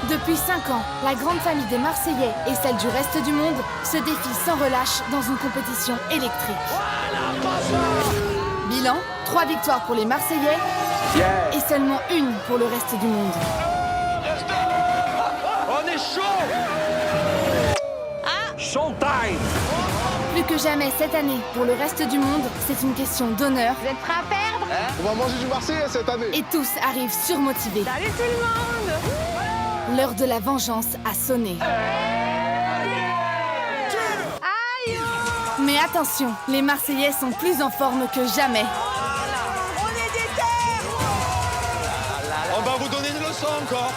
Depuis 5 ans, la grande famille des Marseillais et celle du reste du monde se défient sans relâche dans une compétition électrique. Bilan, 3 victoires pour les Marseillais et seulement 1 pour le reste du monde. On est chaud. Showtime. Plus que jamais cette année, pour le reste du monde, c'est une question d'honneur. Vous êtes prêts à perdre? On va manger du Marseillais cette année. Et tous arrivent surmotivés. Salut tout le monde! L'heure de la vengeance a sonné. Aïe! Mais attention, les Marseillais sont plus en forme que jamais. On est des terres! On va vous donner une leçon encore.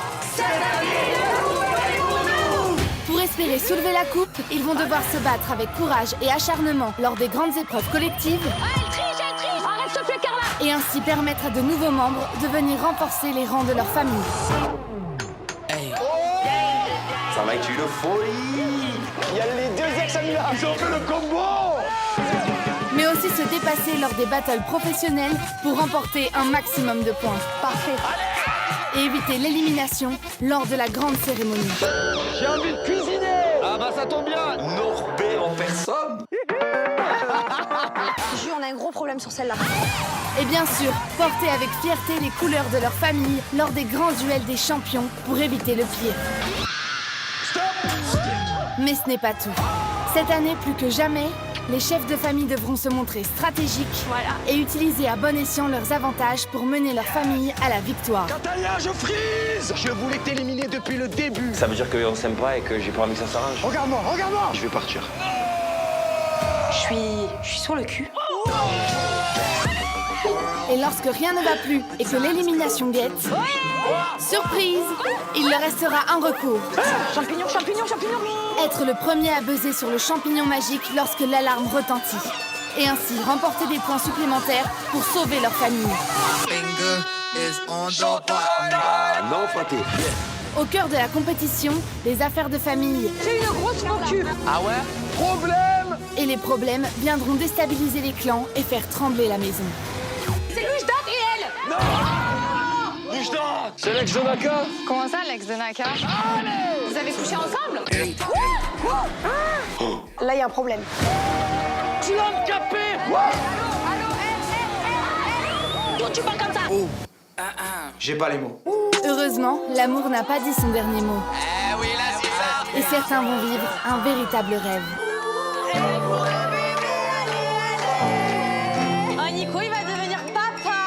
Pour espérer soulever la coupe, ils vont devoir se battre avec courage et acharnement lors des grandes épreuves collectives. Elle triche! Arrête ce placard là! Et ainsi permettre à de nouveaux membres de venir renforcer les rangs de leur famille. Ça va être une folie. Il y a les deux ex-Amina. Ils ont fait le combo. Mais aussi se dépasser lors des battles professionnels pour remporter un maximum de points. Parfait! Et éviter l'élimination lors de la grande cérémonie. J'ai envie de cuisiner. Ah bah ça tombe bien. Norbert en personne. Jules, on a un gros problème sur celle-là. Et bien sûr, porter avec fierté les couleurs de leur famille lors des grands duels des champions pour éviter le pire. Mais ce n'est pas tout. Cette année, plus que jamais, les chefs de famille devront se montrer stratégiques et utiliser à bon escient leurs avantages pour mener leur famille à la victoire. Natalia, je frise. Je voulais t'éliminer depuis le début. Ça veut dire qu'on s'aime pas et que j'ai pas envie que ça s'arrange. Regarde-moi, regarde-moi. Je vais partir. Je suis sur le cul. Et lorsque rien ne va plus et que l'élimination guette, surprise, il leur restera un recours. Champignon! Être le premier à buzzer sur le champignon magique lorsque l'alarme retentit. Et ainsi remporter des points supplémentaires pour sauver leur famille. Non, Faté. Au cœur de la compétition, les affaires de famille J'ai une grosse mocu! Ah ouais. Problème. et les problèmes viendront déstabiliser les clans et faire trembler la maison. C'est Lujdad et elle! Lujdad. C'est l'ex de Naka. Comment ça, l'ex de Naka? Vous avez couché ensemble? Là, il y a un problème. Tu l'as handicapé. Allô, Toi, tu parles comme ça! J'ai pas les mots. Heureusement, l'amour n'a pas dit son dernier mot. Oui, là c'est ça. Et certains vont vivre un véritable rêve. Oh, Nico, il va devenir papa!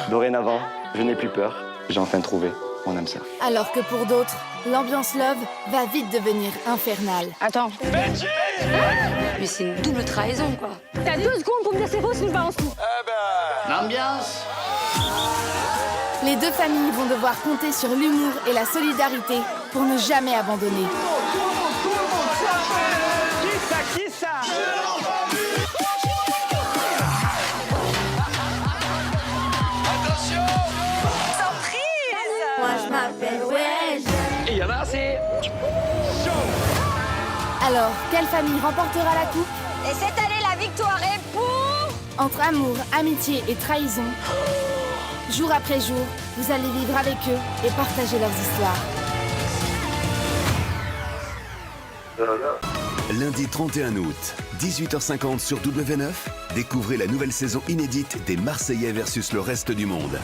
Dorénavant, je n'ai plus peur. J'ai enfin trouvé mon âme sœur. Alors que pour d'autres, l'ambiance love va vite devenir infernale. Attends. Benji. Mais c'est une double trahison, quoi. T'as 2 secondes pour me dire c'est faux, sinon je balance tout. L'ambiance. Les deux familles vont devoir compter sur l'humour et la solidarité pour ne jamais abandonner. Qui ça? Attention. Moi, je m'appelle Wedge. Et il y en a assez. Alors, quelle famille remportera la coupe? Et cette année, la victoire est pour... Entre amour, amitié et trahison, jour après jour, vous allez vivre avec eux et partager leurs histoires. Lundi 31 août, 18h50 sur W9, découvrez la nouvelle saison inédite des Marseillais versus le reste du monde.